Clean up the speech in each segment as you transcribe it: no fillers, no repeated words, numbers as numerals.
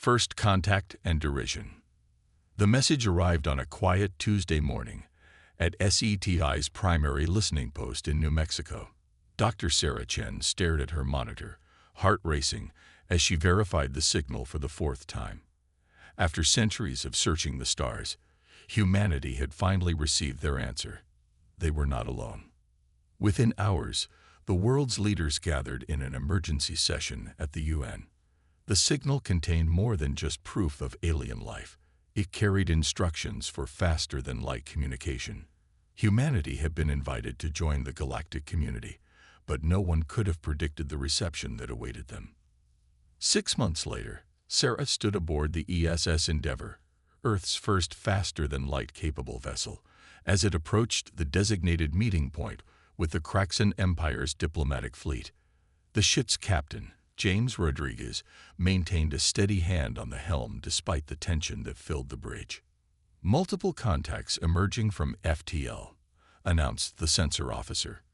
First contact and derision. The message arrived on a quiet Tuesday morning at SETI's primary listening post in New Mexico. Dr. Sarah Chen stared at her monitor, heart racing, as she verified the signal for the fourth time. After centuries of searching the stars, humanity had finally received their answer. They were not alone. Within hours, the world's leaders gathered in an emergency session at the UN. The signal contained more than just proof of alien life. It carried instructions for faster-than-light communication. Humanity had been invited to join the galactic community, but no one could have predicted the reception that awaited them. 6 months later, Sarah stood aboard the ESS Endeavour, Earth's first faster-than-light capable vessel, as it approached the designated meeting point with the Kraxan Empire's diplomatic fleet. The ship's captain, James Rodriguez, maintained a steady hand on the helm despite the tension that filled the bridge. "Multiple contacts emerging from FTL," announced the sensor officer.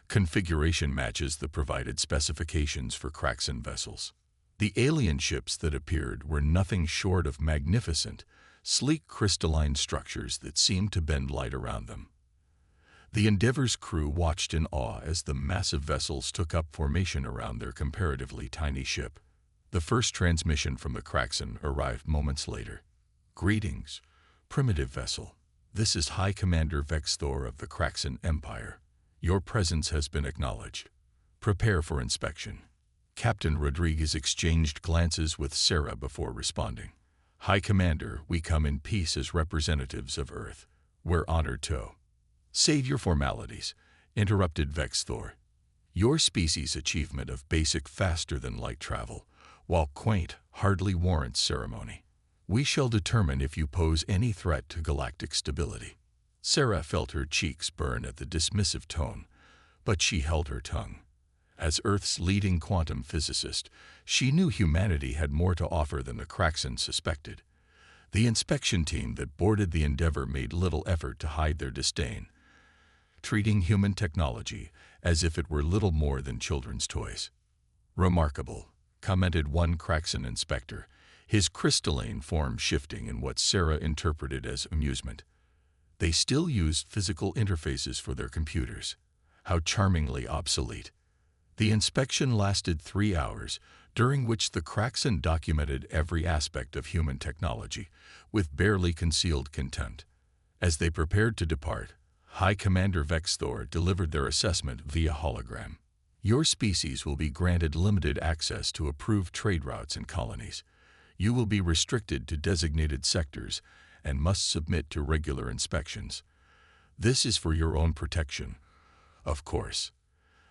"Configuration matches the provided specifications for Kraxan vessels." The alien ships that appeared were nothing short of magnificent, sleek crystalline structures that seemed to bend light around them. The Endeavour's crew watched in awe as the massive vessels took up formation around their comparatively tiny ship. The first transmission from the Kraxan arrived moments later. "Greetings, primitive vessel. This is High Commander Vexthor of the Kraxan Empire. Your presence has been acknowledged. Prepare for inspection." Captain Rodriguez exchanged glances with Sarah before responding. "High Commander, we come in peace as representatives of Earth. We're honored to." "Save your formalities," interrupted Vexthor. "Your species' achievement of basic faster-than-light travel, while quaint, hardly warrants ceremony. We shall determine if you pose any threat to galactic stability." Sarah felt her cheeks burn at the dismissive tone, but she held her tongue. As Earth's leading quantum physicist, she knew humanity had more to offer than the Kraxan suspected. The inspection team that boarded the Endeavour made little effort to hide their disdain, treating human technology as if it were little more than children's toys. "Remarkable," commented one Kraxan inspector, his crystalline form shifting in what Sarah interpreted as amusement. They still used physical interfaces for their computers. How charmingly obsolete. The inspection lasted 3 hours, during which the Kraxan documented every aspect of human technology, with barely concealed contempt. As they prepared to depart, High Commander Vexthor delivered their assessment via hologram. "Your species will be granted limited access to approved trade routes and colonies. You will be restricted to designated sectors and must submit to regular inspections. This is for your own protection, of course.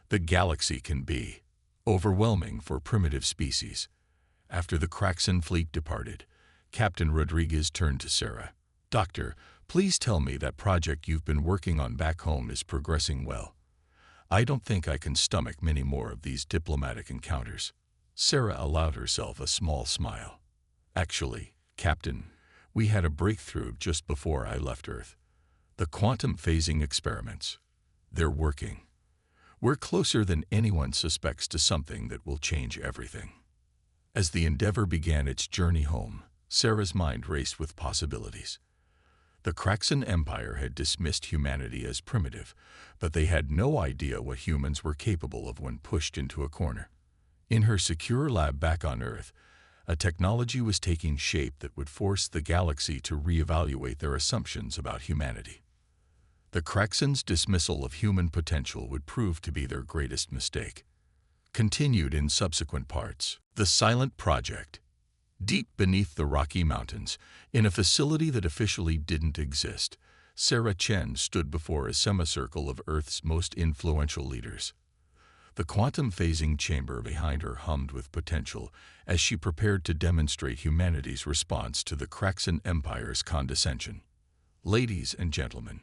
The galaxy can be overwhelming for primitive species." After the Kraxan fleet departed, Captain Rodriguez turned to Sarah. "Doctor, please tell me that project you've been working on back home is progressing well. I don't think I can stomach many more of these diplomatic encounters." Sarah allowed herself a small smile. "Actually, Captain, we had a breakthrough just before I left Earth. The quantum phasing experiments. They're working. We're closer than anyone suspects to something that will change everything." As the Endeavour began its journey home, Sarah's mind raced with possibilities. The Kraxan Empire had dismissed humanity as primitive, but they had no idea what humans were capable of when pushed into a corner. In her secure lab back on Earth, a technology was taking shape that would force the galaxy to reevaluate their assumptions about humanity. The Kraxans' dismissal of human potential would prove to be their greatest mistake. Continued in subsequent parts. The Silent Project. Deep beneath the Rocky Mountains, in a facility that officially didn't exist, Sarah Chen stood before a semicircle of Earth's most influential leaders. The quantum phasing chamber behind her hummed with potential as she prepared to demonstrate humanity's response to the Kraxan Empire's condescension. "Ladies and gentlemen,"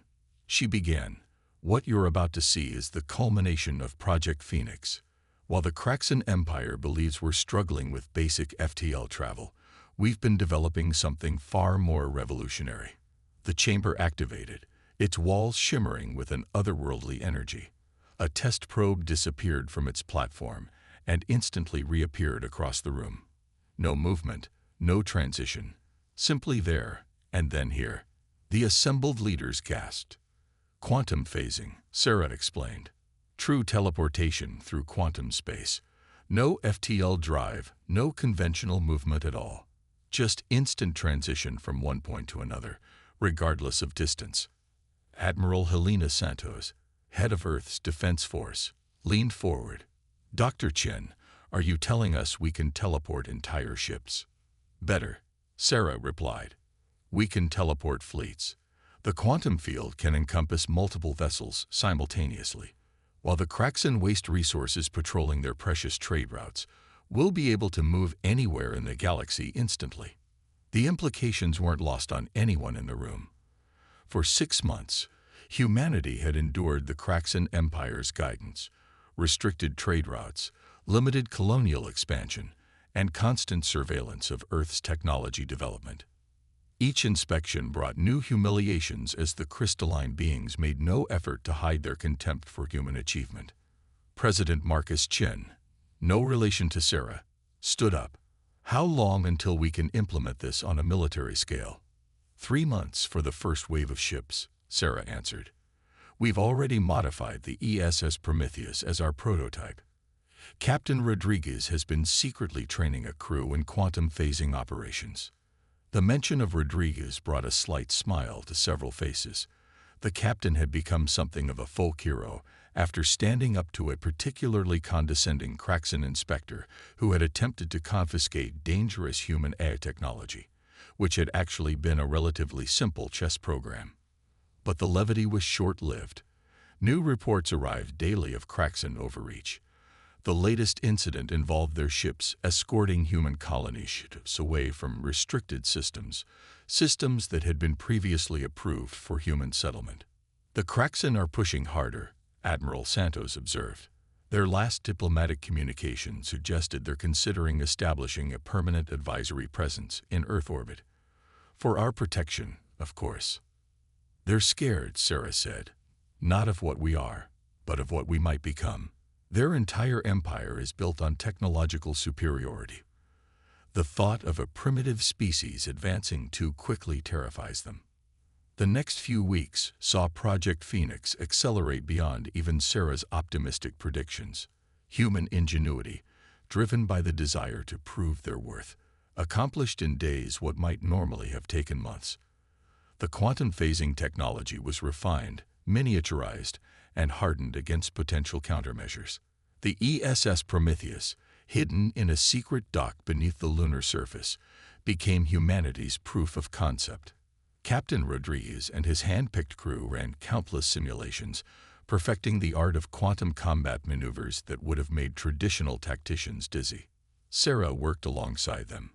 she began, "what you're about to see is the culmination of Project Phoenix. While the Kraxan Empire believes we're struggling with basic FTL travel, we've been developing something far more revolutionary." The chamber activated, its walls shimmering with an otherworldly energy. A test probe disappeared from its platform and instantly reappeared across the room. No movement, No transition. Simply there, and then here. The assembled leaders gasped. Quantum phasing, Sarah explained. True teleportation through quantum space. No FTL drive, no conventional movement at all. Just instant transition from one point to another, regardless of distance. Admiral Helena Santos, head of Earth's Defense Force, leaned forward. Dr. Chen, are you telling us we can teleport entire ships? Better, Sarah replied. We can teleport fleets. The quantum field can encompass multiple vessels simultaneously. While the Kraxan waste resources patrolling their precious trade routes will be able to move anywhere in the galaxy instantly. The implications weren't lost on anyone in the room. For 6 months, humanity had endured the Kraxan Empire's guidance, restricted trade routes, limited colonial expansion, and constant surveillance of Earth's technology development. Each inspection brought new humiliations as the crystalline beings made no effort to hide their contempt for human achievement. President Marcus Chen, no relation to Sarah, stood up. How long until we can implement this on a military scale? 3 months for the first wave of ships, Sarah answered. We've already modified the ESS Prometheus as our prototype. Captain Rodriguez has been secretly training a crew in quantum phasing operations. The mention of Rodriguez brought a slight smile to several faces. The captain had become something of a folk hero after standing up to a particularly condescending Kraxan inspector who had attempted to confiscate dangerous human AI technology, which had actually been a relatively simple chess program. But the levity was short-lived. New reports arrived daily of Kraxan overreach. The latest incident involved their ships escorting human colonies away from restricted systems that had been previously approved for human settlement. The Kraxan are pushing harder, Admiral Santos observed. Their last diplomatic communication suggested they're considering establishing a permanent advisory presence in Earth orbit. For our protection, of course. They're scared, Sarah said. Not of what we are, but of what we might become. Their entire empire is built on technological superiority. The thought of a primitive species advancing too quickly terrifies them. The next few weeks saw Project Phoenix accelerate beyond even Sarah's optimistic predictions. Human ingenuity, driven by the desire to prove their worth, accomplished in days what might normally have taken months. The quantum phasing technology was refined, miniaturized, and hardened against potential countermeasures. The ESS Prometheus, hidden in a secret dock beneath the lunar surface, became humanity's proof of concept. Captain Rodriguez and his hand-picked crew ran countless simulations, perfecting the art of quantum combat maneuvers that would have made traditional tacticians dizzy. Sarah worked alongside them,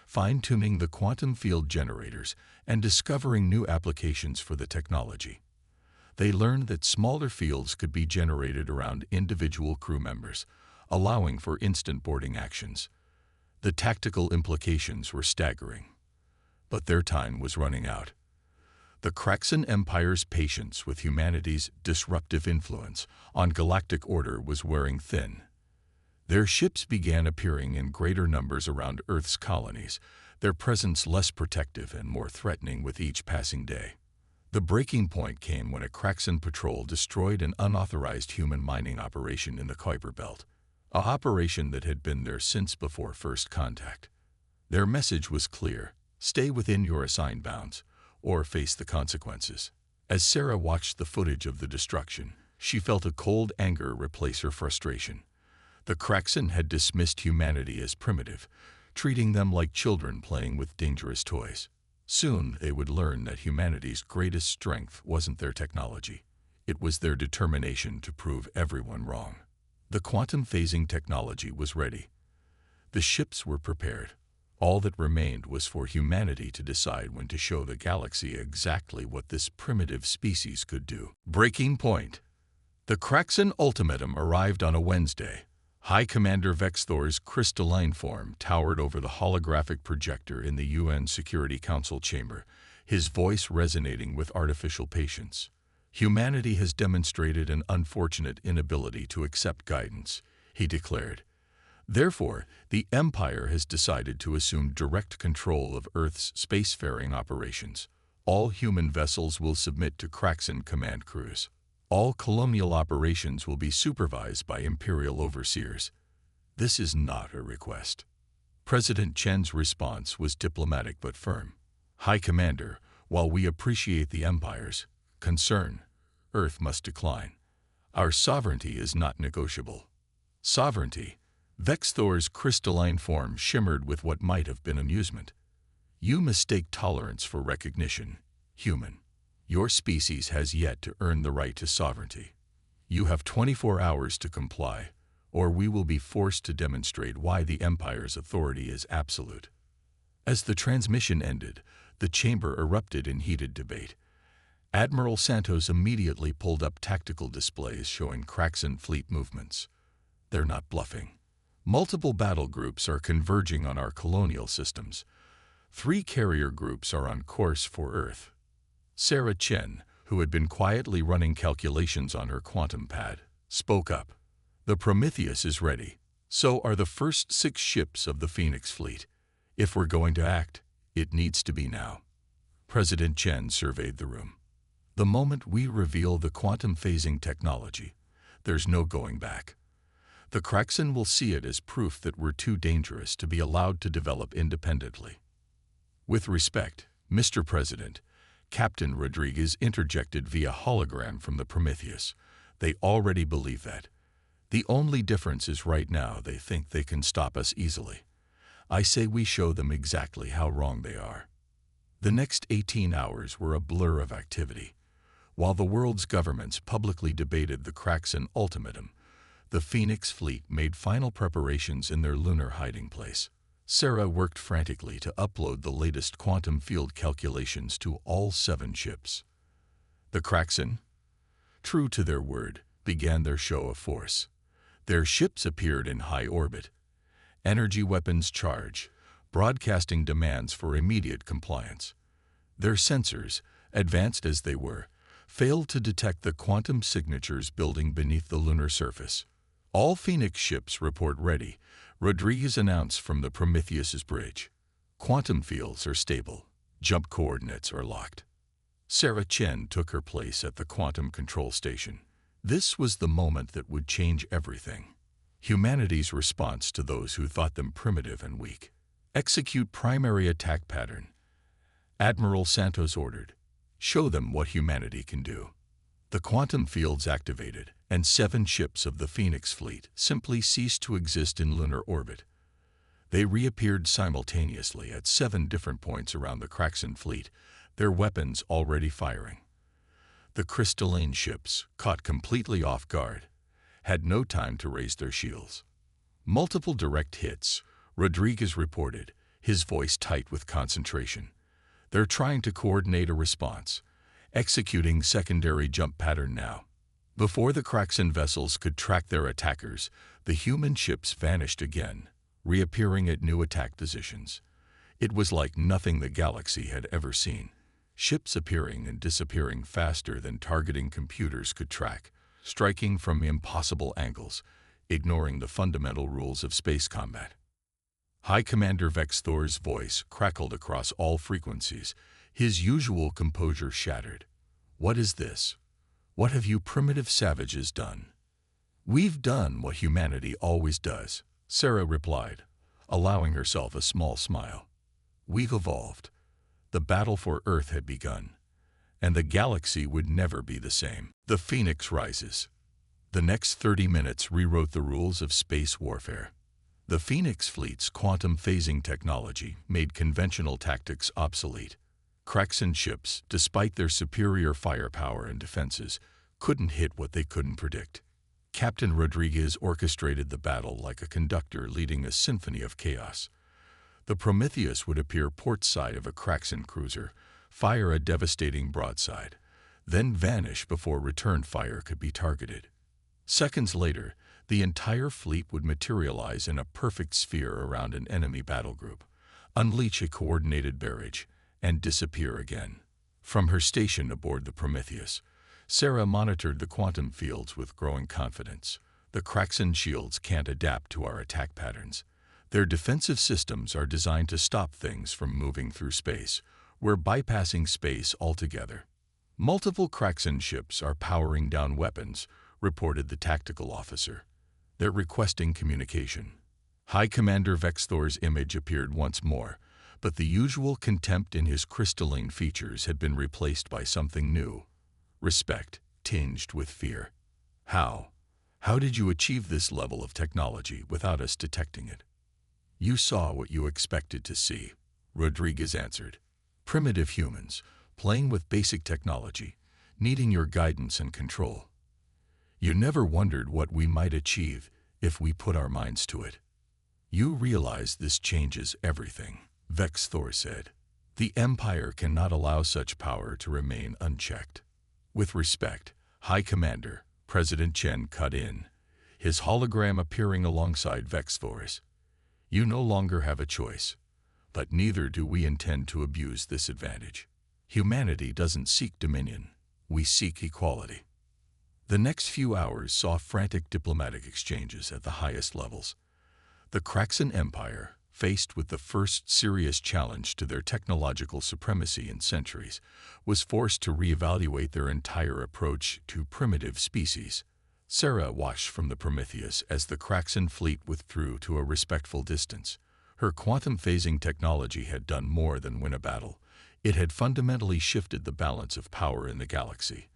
fine-tuning the quantum field generators and discovering new applications for the technology. They learned that smaller fields could be generated around individual crew members, allowing for instant boarding actions. The tactical implications were staggering. But their time was running out. The Kraxan Empire's patience with humanity's disruptive influence on galactic order was wearing thin. Their ships began appearing in greater numbers around Earth's colonies, their presence less protective and more threatening with each passing day. The breaking point came when a Kraxan patrol destroyed an unauthorized human mining operation in the Kuiper Belt, an operation that had been there since before first contact. Their message was clear: stay within your assigned bounds, or face the consequences. As Sarah watched the footage of the destruction, she felt a cold anger replace her frustration. The Kraxan had dismissed humanity as primitive, treating them like children playing with dangerous toys. Soon they would learn that humanity's greatest strength wasn't their technology. It was their determination to prove everyone wrong. The quantum phasing technology was ready. The ships were prepared. All that remained was for humanity to decide when to show the galaxy exactly what this primitive species could do. Breaking point. The Kraxan ultimatum arrived on a Wednesday. High Commander Vexthor's crystalline form towered over the holographic projector in the UN Security Council chamber, his voice resonating with artificial patience. Humanity has demonstrated an unfortunate inability to accept guidance, he declared. Therefore, the Empire has decided to assume direct control of Earth's spacefaring operations. All human vessels will submit to Kraxan command crews. All colonial operations will be supervised by Imperial overseers. This is not a request. President Chen's response was diplomatic but firm. High Commander, while we appreciate the Empire's concern, Earth must decline. Our sovereignty is not negotiable. Sovereignty? Vex Thor's crystalline form shimmered with what might have been amusement. You mistake tolerance for recognition, human. Your species has yet to earn the right to sovereignty. You have 24 hours to comply, or we will be forced to demonstrate why the Empire's authority is absolute. As the transmission ended, the chamber erupted in heated debate. Admiral Santos immediately pulled up tactical displays showing Kraxan fleet movements. They're not bluffing. Multiple battle groups are converging on our colonial systems. 3 carrier groups are on course for Earth. Sarah Chen, who had been quietly running calculations on her quantum pad, spoke up. The Prometheus is ready. So are the first 6 ships of the Phoenix fleet. If we're going to act, it needs to be now. President Chen surveyed the room. The moment we reveal the quantum phasing technology, there's no going back. The Kraxan will see it as proof that we're too dangerous to be allowed to develop independently. With respect, Mr. President, Captain Rodriguez interjected via hologram from the Prometheus. They already believe that. The only difference is right now they think they can stop us easily. I say we show them exactly how wrong they are. The next 18 hours were a blur of activity. While the world's governments publicly debated the Kraxan ultimatum, the Phoenix fleet made final preparations in their lunar hiding place. Sarah worked frantically to upload the latest quantum field calculations to all 7 ships. The Kraxan, true to their word, began their show of force. Their ships appeared in high orbit. Energy weapons charge, broadcasting demands for immediate compliance. Their sensors, advanced as they were, failed to detect the quantum signatures building beneath the lunar surface. All Phoenix ships report ready, Rodriguez announced from the Prometheus's bridge. Quantum fields are stable. Jump coordinates are locked. Sarah Chen took her place at the quantum control station. This was the moment that would change everything. Humanity's response to those who thought them primitive and weak. Execute primary attack pattern. Admiral Santos ordered. Show them what humanity can do. The quantum fields activated, and 7 ships of the Phoenix fleet simply ceased to exist in lunar orbit. They reappeared simultaneously at 7 different points around the Kraxan fleet, their weapons already firing. The crystalline ships, caught completely off guard, had no time to raise their shields. Multiple direct hits, Rodriguez reported, his voice tight with concentration. They're trying to coordinate a response, executing secondary jump pattern now. Before the Kraxan vessels could track their attackers, the human ships vanished again, reappearing at new attack positions. It was like nothing the galaxy had ever seen. Ships appearing and disappearing faster than targeting computers could track, striking from impossible angles, ignoring the fundamental rules of space combat. High Commander Vex Thor's voice crackled across all frequencies, his usual composure shattered. What is this? What have you primitive savages done? We've done what humanity always does, Sarah replied, allowing herself a small smile. We've evolved. The battle for Earth had begun, and the galaxy would never be the same. The Phoenix rises. The next 30 minutes rewrote the rules of space warfare. The Phoenix fleet's quantum phasing technology made conventional tactics obsolete. Kraxan ships, despite their superior firepower and defenses, couldn't hit what they couldn't predict. Captain Rodriguez orchestrated the battle like a conductor leading a symphony of chaos. The Prometheus would appear port side of a Kraxan cruiser, fire a devastating broadside, then vanish before return fire could be targeted. Seconds later, the entire fleet would materialize in a perfect sphere around an enemy battle group, unleash a coordinated barrage, and disappear again. From her station aboard the Prometheus, Sarah monitored the quantum fields with growing confidence. The Kraxan shields can't adapt to our attack patterns. Their defensive systems are designed to stop things from moving through space. We're bypassing space altogether. Multiple Kraxan ships are powering down weapons, reported the tactical officer. They're requesting communication. High Commander Vexthor's image appeared once more, but the usual contempt in his crystalline features had been replaced by something new. Respect, tinged with fear. How? How did you achieve this level of technology without us detecting it? You saw what you expected to see, Rodriguez answered. Primitive humans, playing with basic technology, needing your guidance and control. You never wondered what we might achieve if we put our minds to it. You realize this changes everything, Vexthor said. The Empire cannot allow such power to remain unchecked. With respect, High Commander, President Chen cut in, his hologram appearing alongside Vexthor's. You no longer have a choice, but neither do we intend to abuse this advantage. Humanity doesn't seek dominion, we seek equality. The next few hours saw frantic diplomatic exchanges at the highest levels. The Kraxan Empire, faced with the first serious challenge to their technological supremacy in centuries, was forced to reevaluate their entire approach to primitive species. Sarah watched from the Prometheus as the Kraxan fleet withdrew to a respectful distance. Her quantum phasing technology had done more than win a battle. It had fundamentally shifted the balance of power in the galaxy.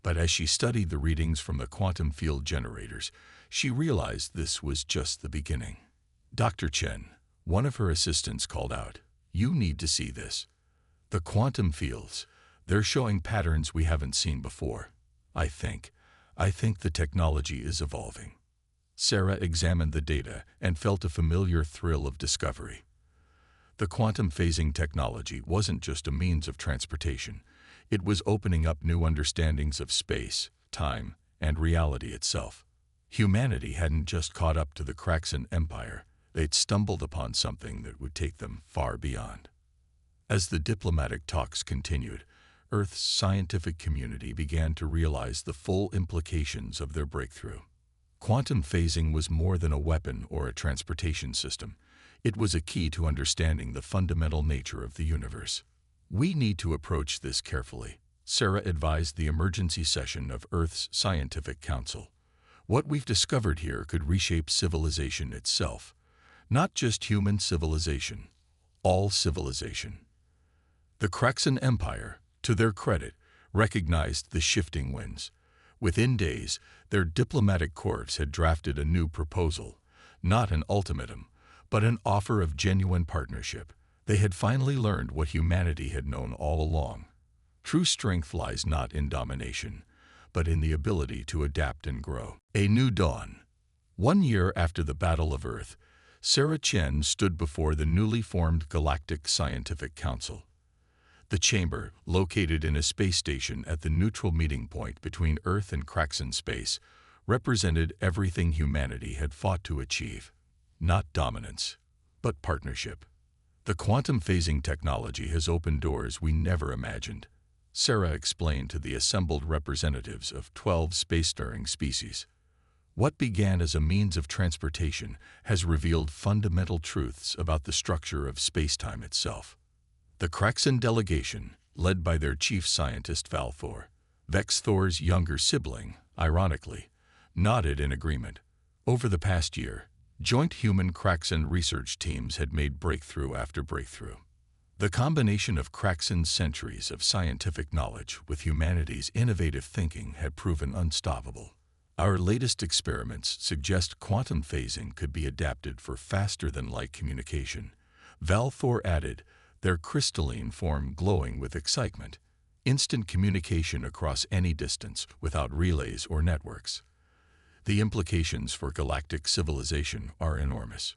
But as she studied the readings from the quantum field generators, she realized this was just the beginning. Dr. Chen, one of her assistants, called out, "You need to see this. The quantum fields, they're showing patterns we haven't seen before. I think the technology is evolving." Sarah examined the data and felt a familiar thrill of discovery. The quantum phasing technology wasn't just a means of transportation. It was opening up new understandings of space, time, and reality itself. Humanity hadn't just caught up to the Kraxan Empire. They'd stumbled upon something that would take them far beyond. As the diplomatic talks continued, Earth's scientific community began to realize the full implications of their breakthrough. Quantum phasing was more than a weapon or a transportation system. It was a key to understanding the fundamental nature of the universe. We need to approach this carefully, Sarah advised the emergency session of Earth's Scientific Council. What we've discovered here could reshape civilization itself. Not just human civilization, all civilization. The Kraxan Empire, to their credit, recognized the shifting winds. Within days, their diplomatic corps had drafted a new proposal, not an ultimatum, but an offer of genuine partnership. They had finally learned what humanity had known all along. True strength lies not in domination, but in the ability to adapt and grow. A new dawn. 1 year after the Battle of Earth, Sarah Chen stood before the newly formed Galactic Scientific Council. The chamber, located in a space station at the neutral meeting point between Earth and Kraxan space, represented everything humanity had fought to achieve. Not dominance, but partnership. The quantum phasing technology has opened doors we never imagined, Sarah explained to the assembled representatives of 12 spacefaring species. What began as a means of transportation has revealed fundamental truths about the structure of spacetime itself. The Kraxan delegation, led by their chief scientist Vexthor, Vexthor's younger sibling, ironically, nodded in agreement. Over the past year, joint human-Kraxan research teams had made breakthrough after breakthrough. The combination of Kraxan's centuries of scientific knowledge with humanity's innovative thinking had proven unstoppable. Our latest experiments suggest quantum phasing could be adapted for faster-than-light communication, Vexthor added, their crystalline form glowing with excitement. Instant communication across any distance without relays or networks. The implications for galactic civilization are enormous.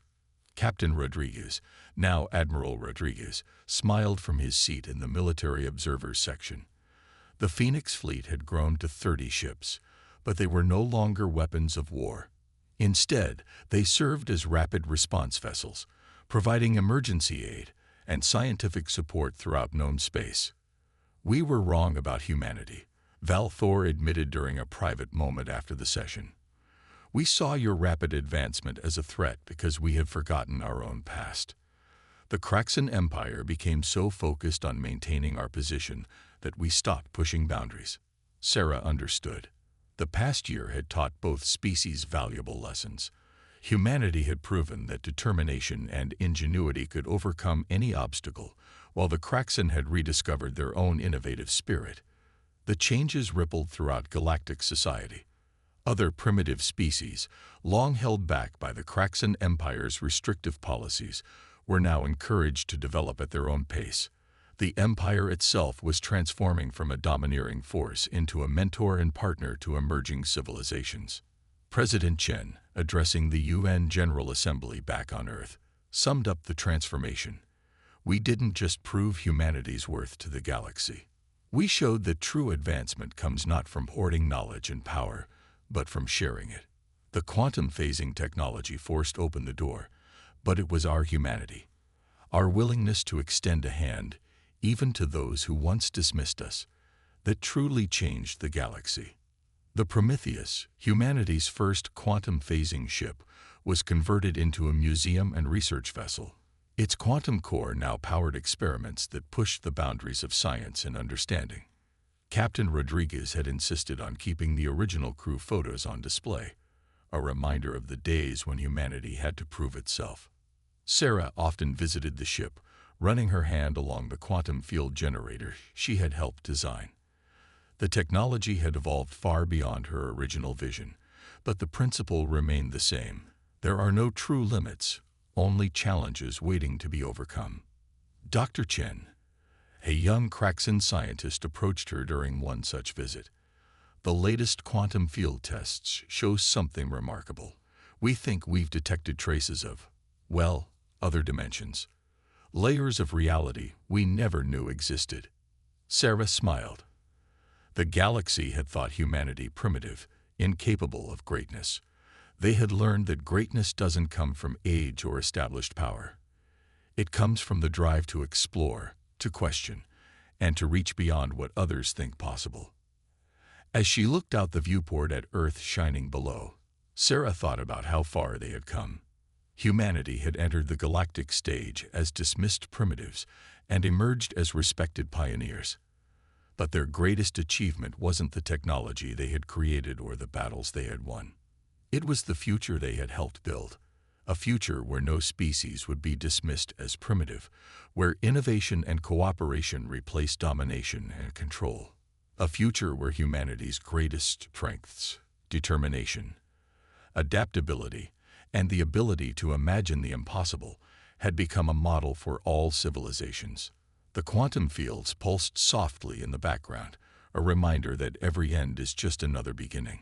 Captain Rodriguez, now Admiral Rodriguez, smiled from his seat in the military observers section. The Phoenix fleet had grown to 30 ships, but they were no longer weapons of war. Instead, they served as rapid response vessels, providing emergency aid and scientific support throughout known space. We were wrong about humanity, Vexthor admitted during a private moment after the session. We saw your rapid advancement as a threat because we had forgotten our own past. The Kraxan Empire became so focused on maintaining our position that we stopped pushing boundaries. Sarah understood. The past year had taught both species valuable lessons. Humanity had proven that determination and ingenuity could overcome any obstacle, while the Kraxan had rediscovered their own innovative spirit. The changes rippled throughout galactic society. Other primitive species, long held back by the Kraxan Empire's restrictive policies, were now encouraged to develop at their own pace. The Empire itself was transforming from a domineering force into a mentor and partner to emerging civilizations. President Chen, addressing the UN General Assembly back on Earth, summed up the transformation. We didn't just prove humanity's worth to the galaxy. We showed that true advancement comes not from hoarding knowledge and power, but from sharing it. The quantum phasing technology forced open the door, but it was our humanity, our willingness to extend a hand, even to those who once dismissed us, that truly changed the galaxy. The Prometheus, humanity's first quantum phasing ship, was converted into a museum and research vessel. Its quantum core now powered experiments that pushed the boundaries of science and understanding. Captain Rodriguez had insisted on keeping the original crew photos on display, a reminder of the days when humanity had to prove itself. Sarah often visited the ship, running her hand along the quantum field generator she had helped design. The technology had evolved far beyond her original vision, but the principle remained the same. There are no true limits, only challenges waiting to be overcome. Dr. Chen, a young Kraxan scientist, approached her during one such visit. The latest quantum field tests show something remarkable. We think we've detected traces of, well, other dimensions. Layers of reality we never knew existed. Sarah smiled. The galaxy had thought humanity primitive, incapable of greatness. They had learned that greatness doesn't come from age or established power. It comes from the drive to explore, to question, and to reach beyond what others think possible. As she looked out the viewport at Earth shining below, Sarah thought about how far they had come. Humanity had entered the galactic stage as dismissed primitives and emerged as respected pioneers. But their greatest achievement wasn't the technology they had created or the battles they had won. It was the future they had helped build, a future where no species would be dismissed as primitive, where innovation and cooperation replaced domination and control. A future where humanity's greatest strengths, determination, adaptability, and the ability to imagine the impossible, had become a model for all civilizations. The quantum fields pulsed softly in the background, a reminder that every end is just another beginning.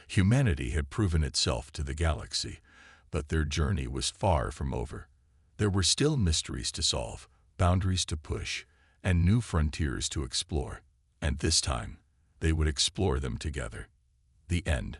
Humanity had proven itself to the galaxy, but their journey was far from over. There were still mysteries to solve, boundaries to push, and new frontiers to explore. And this time, they would explore them together. The end.